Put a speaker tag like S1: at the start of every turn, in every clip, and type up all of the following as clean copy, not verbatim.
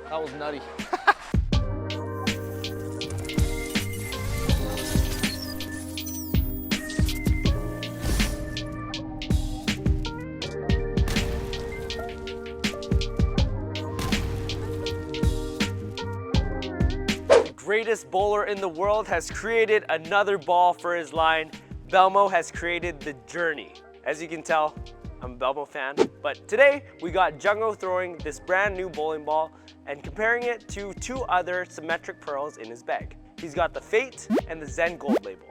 S1: That was nutty.
S2: The greatest bowler in the world has created another ball for his line. Belmo has created the Journey. As you can tell, I'm a Belmo fan, but today we got Jungo throwing this brand new bowling ball and comparing it to two other symmetric pearls in his bag. He's got the Fate and the Zen Gold label.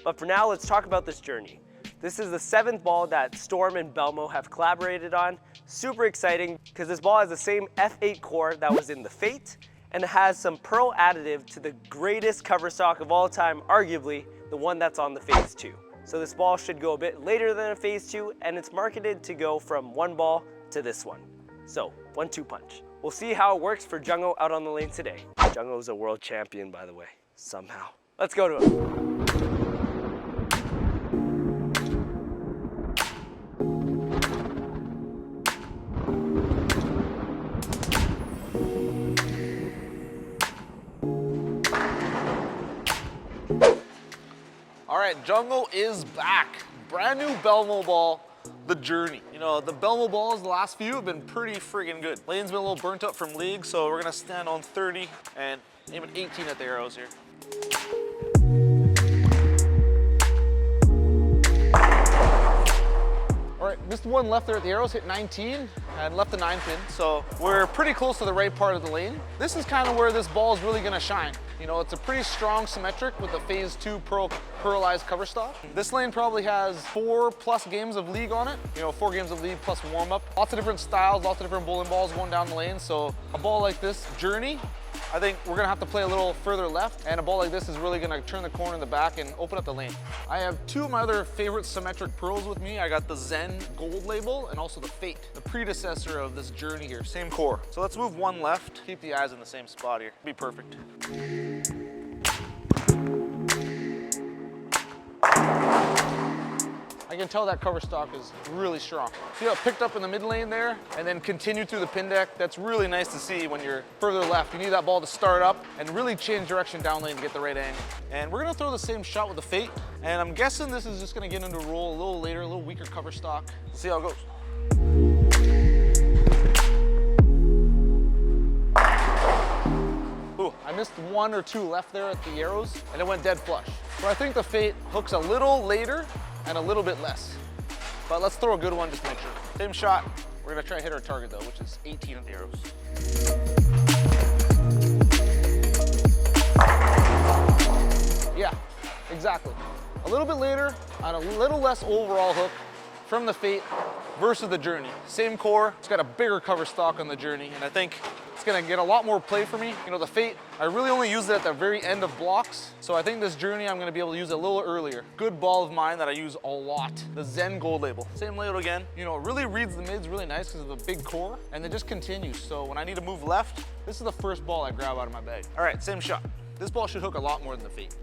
S2: But for now, let's talk about this Journey. This is the 7th ball that Storm and Belmo have collaborated on. Super exciting because this ball has the same F8 core that was in the Fate, and it has some pearl additive to the greatest cover stock of all time, arguably the one that's on the Phaze II. So this ball should go a bit later than a Phaze II, and it's marketed to go from one ball to this one. So 1-2 punch. We'll see how it works for Jungo out on the lane today. Jungo's a world champion, by the way, somehow. Let's go to him.
S1: All right, Jungo is back. Brand new Belmo ball, the Journey. You know, the Belmo balls, the last few have been pretty friggin' good. Lane's been a little burnt up from league, so we're gonna stand on 30 and aim at 18 at the arrows here. All right, missed one left there at the arrows, hit 19 and left the 9 pin. So we're pretty close to the right part of the lane. This is kind of where this ball is really gonna shine. You know, it's a pretty strong symmetric with the Phaze II pearlized cover stock. This lane probably has 4+ games of league on it. You know, 4 games of league plus warm up. Lots of different styles, lots of different bowling balls going down the lane. So a ball like this, Journey, I think we're gonna have to play a little further left, and a ball like this is really gonna turn the corner in the back and open up the lane. I have 2 of my other favorite symmetric pearls with me. I got the Zen Gold label and also the Fate, the predecessor of this Journey here, same core. So let's move one left, keep the eyes in the same spot here. Be perfect. I can tell that cover stock is really strong. See how it picked up in the mid lane there and then continued through the pin deck? That's really nice to see when you're further left. You need that ball to start up and really change direction down lane to get the right angle. And we're gonna throw the same shot with the Fate. And I'm guessing this is just gonna get into roll a little later, a little weaker cover stock. Let's see how it goes. Ooh, I missed 1 or 2 left there at the arrows and it went dead flush. So I think the Fate hooks a little later and a little bit less. But let's throw a good one just to make sure. Same shot. We're gonna try to hit our target though, which is 18 at the arrows. Yeah, exactly. A little bit later on a little less overall hook from the Fate versus the Journey. Same core, it's got a bigger cover stock on the Journey, and I think it's gonna get a lot more play for me. You know, the Fate, I really only use it at the very end of blocks. So I think this Journey, I'm gonna be able to use it a little earlier. Good ball of mine that I use a lot. The Zen Gold label. Same layout again. You know, it really reads the mids really nice because of the big core, and it just continues. So when I need to move left, this is the first ball I grab out of my bag. All right, same shot. This ball should hook a lot more than the Fate.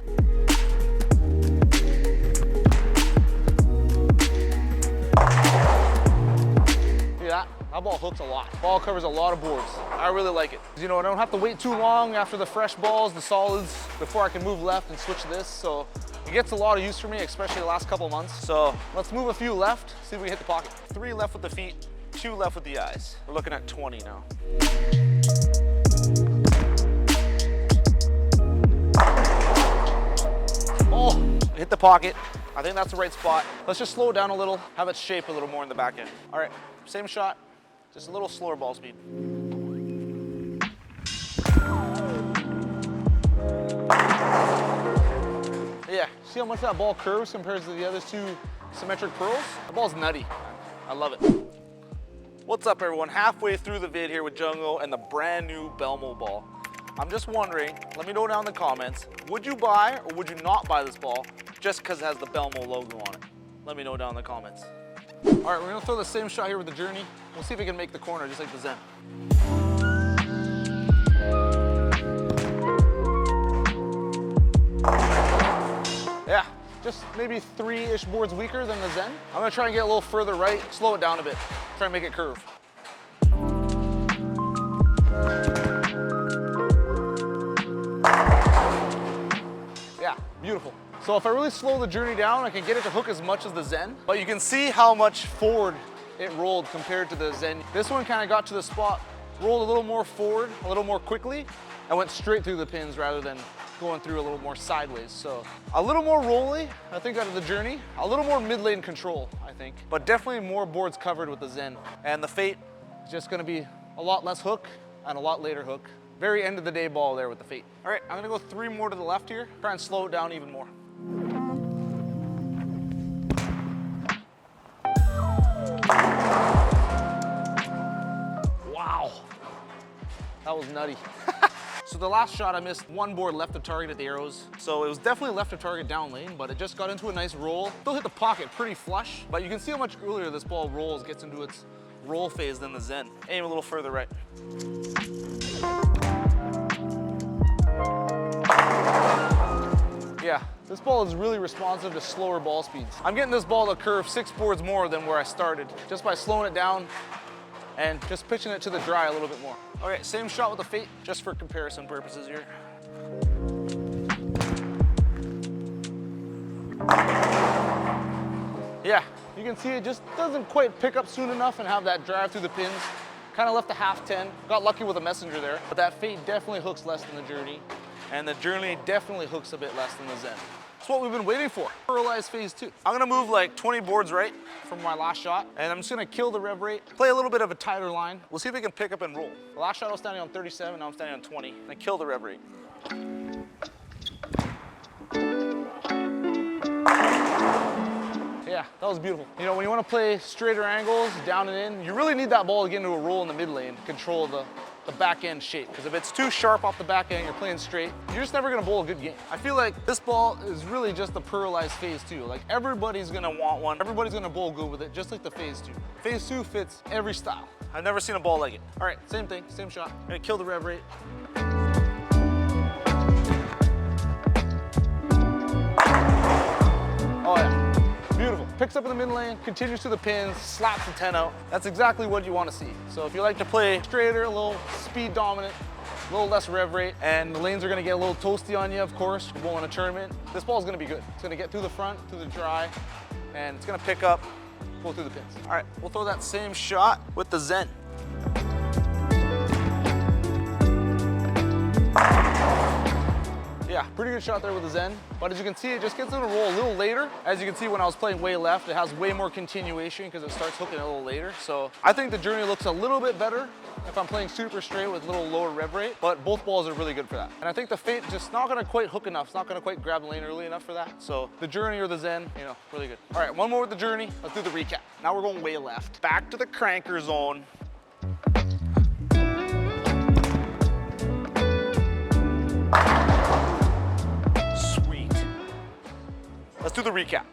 S1: That ball hooks a lot. Ball covers a lot of boards. I really like it. You know, I don't have to wait too long after the fresh balls, the solids, before I can move left and switch to this. So it gets a lot of use for me, especially the last couple months. So let's move a few left, see if we hit the pocket. 3 left with the feet, 2 left with the eyes. We're looking at 20 now. Oh, hit the pocket. I think that's the right spot. Let's just slow it down a little, have it shape a little more in the back end. All right, same shot, just a little slower ball speed. Yeah, see how much that ball curves compared to the other 2 symmetric pearls? The ball's nutty. I love it. What's up, everyone? Halfway through the vid here with Jungo and the brand new Belmo ball. I'm just wondering, let me know down in the comments, would you buy or would you not buy this ball just because it has the Belmo logo on it? Let me know down in the comments. All right, we're gonna throw the same shot here with the Journey. We'll see if we can make the corner just like the Zen. Yeah, just maybe 3-ish boards weaker than the Zen. I'm gonna try and get a little further right, slow it down a bit, try and make it curve. Beautiful. So if I really slow the journey down, I can get it to hook as much as the Zen, but you can see how much forward it rolled compared to the Zen. This one kind of got to the spot, rolled a little more forward, a little more quickly, and went straight through the pins rather than going through a little more sideways. So a little more rolly, I think, out of the journey. A little more mid-lane control, I think, but definitely more boards covered with the Zen. And the Fate is just gonna be a lot less hook and a lot later hook. Very end of the day ball there with the Fate. All right, I'm gonna go 3 more to the left here, try and slow it down even more. Wow, that was nutty. So the last shot I missed 1 board left of target at the arrows. So it was definitely left of target down lane, but it just got into a nice roll. Still hit the pocket pretty flush, but you can see how much earlier this ball rolls, gets into its roll phase than the Zen. Aim a little further right. Yeah, this ball is really responsive to slower ball speeds. I'm getting this ball to curve 6 boards more than where I started, just by slowing it down and just pitching it to the dry a little bit more. All right, same shot with the Fate, just for comparison purposes here. Yeah, you can see it just doesn't quite pick up soon enough and have that drive through the pins. Kind of left a half 10. Got lucky with a messenger there, but that Fate definitely hooks less than the Journey, and the Journey definitely hooks a bit less than the Zen. That's what we've been waiting for. Paralyzed Phase 2. I'm gonna move like 20 boards right from my last shot, and I'm just gonna kill the rev rate, play a little bit of a tighter line. We'll see if we can pick up and roll. The last shot I was standing on 37, now I'm standing on 20, and I kill the rev rate. Yeah, that was beautiful. You know, when you want to play straighter angles, down and in, you really need that ball to get into a roll in the mid lane to control the back end shape. Because if it's too sharp off the back end, you're playing straight, you're just never going to bowl a good game. I feel like this ball is really just the paralyzed Phase 2. Like, everybody's going to want one. Everybody's going to bowl good with it, just like the Phase 2. Phase 2 fits every style. I've never seen a ball like it. All right, same thing, same shot. I'm going to kill the rev rate. Oh yeah. Beautiful. Picks up in the mid lane, continues to the pins, slaps the 10 out. That's exactly what you want to see. So if you like to play straighter, a little speed dominant, a little less rev rate, and the lanes are going to get a little toasty on you, of course, you're bowling a tournament, this ball is going to be good. It's going to get through the front, through the dry, and it's going to pick up, pull through the pins. All right, we'll throw that same shot with the Zen. Yeah, pretty good shot there with the Zen, but as you can see, it just gets in a roll a little later. As you can see, when I was playing way left, it has way more continuation because it starts hooking a little later. So I think the Journey looks a little bit better if I'm playing super straight with a little lower rev rate, but both balls are really good for that. And I think the Fate just not gonna quite hook enough. It's not gonna quite grab the lane early enough for that. So the Journey or the Zen, you know, really good. All right, 1 more with the Journey. Let's do the recap. Now we're going way left. Back to the cranker zone. Let's do the recap.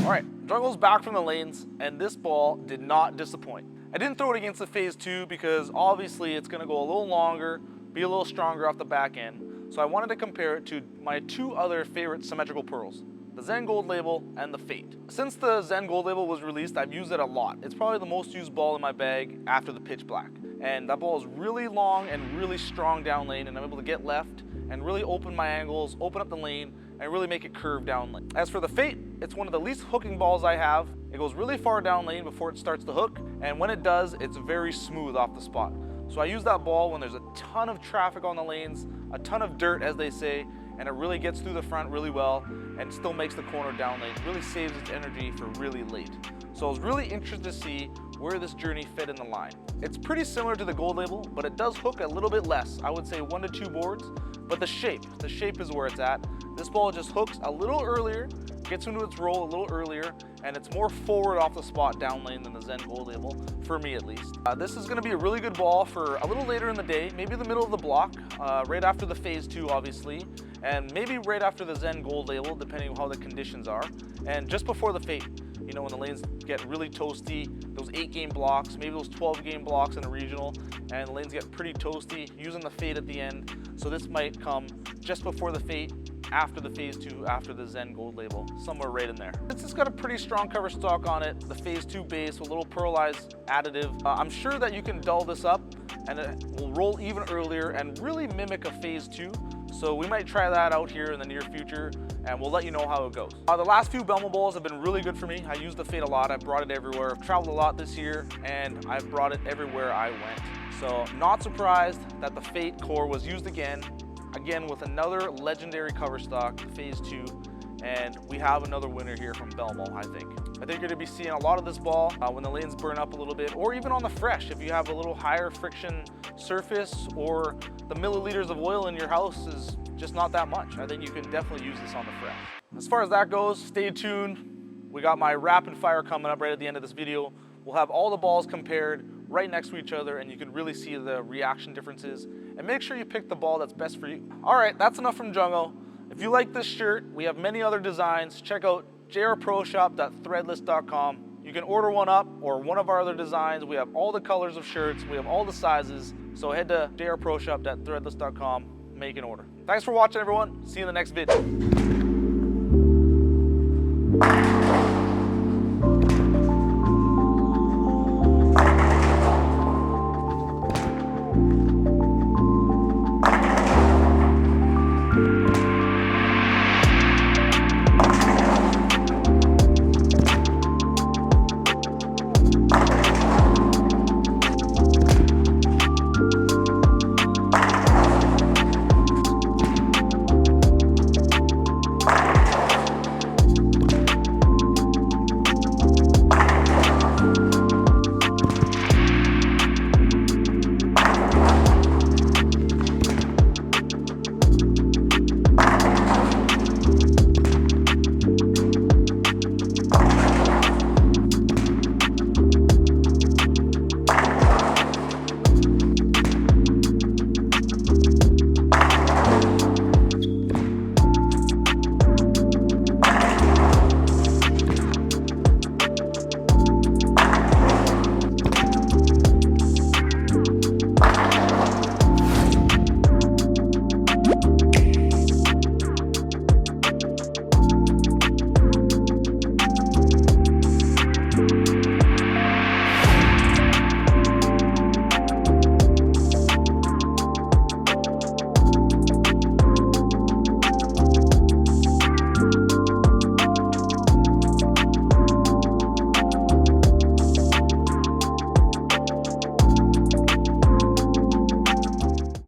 S1: All right, Jungle's back from the lanes, and this ball did not disappoint. I didn't throw it against the Phase 2 because obviously it's gonna go a little longer, be a little stronger off the back end. So I wanted to compare it to my 2 other favorite symmetrical pearls, the Zen Gold Label and the Fate. Since the Zen Gold Label was released, I've used it a lot. It's probably the most used ball in my bag after the Pitch Black. And that ball is really long and really strong down lane, and I'm able to get left and really open my angles, open up the lane, and really make it curve down lane. As for the Fate, it's one of the least hooking balls I have. It goes really far down lane before it starts to hook, and when it does, it's very smooth off the spot. So I use that ball when there's a ton of traffic on the lanes, a ton of dirt, as they say, and it really gets through the front really well and still makes the corner down lane. It really saves its energy for really late. So I was really interested to see where this Journey fit in the line. It's pretty similar to the Gold Label, but it does hook a little bit less. I would say 1 to 2 boards, but the shape is where it's at. This ball just hooks a little earlier, gets into its roll a little earlier, and it's more forward off the spot down lane than the Zen Gold Label, for me at least. This is gonna be a really good ball for a little later in the day, maybe the middle of the block, right after the Phase 2 obviously, and maybe right after the Zen Gold Label, depending on how the conditions are, and just before the Fate. You know, when the lanes get really toasty, those 8-game blocks, maybe those 12-game blocks in a regional, and the lanes get pretty toasty, using the Fate at the end. So this might come just before the Fate, after the Phase 2, after the Zen Gold Label, somewhere right in there. Since it's got a pretty strong cover stock on it, the Phase 2 base with a little pearlized additive, I'm sure that you can dull this up and it will roll even earlier and really mimic a Phase 2. So we might try that out here in the near future, and we'll let you know how it goes. The last few Belmo balls have been really good for me. I use the Fate a lot. I've brought it everywhere. I've traveled a lot this year, and I've brought it everywhere I went. So not surprised that the Fate core was used again with another legendary cover stock, Phaze II, and we have another winner here from Belmo, I think. I think you're gonna be seeing a lot of this ball when the lanes burn up a little bit, or even on the fresh. If you have a little higher friction surface, or the milliliters of oil in your house is just not that much, I think you can definitely use this on the fresh. As far as that goes, stay tuned. We got my rapid fire coming up right at the end of this video. We'll have all the balls compared right next to each other, and you can really see the reaction differences. And make sure you pick the ball that's best for you. All right, that's enough from Jungo. If you like this shirt, we have many other designs. Check out jrproshop.threadless.com. You can order one up or one of our other designs. We have all the colors of shirts. We have all the sizes. So head to jrproshop.threadless.com, make an order. Thanks for watching, everyone. See you in the next video.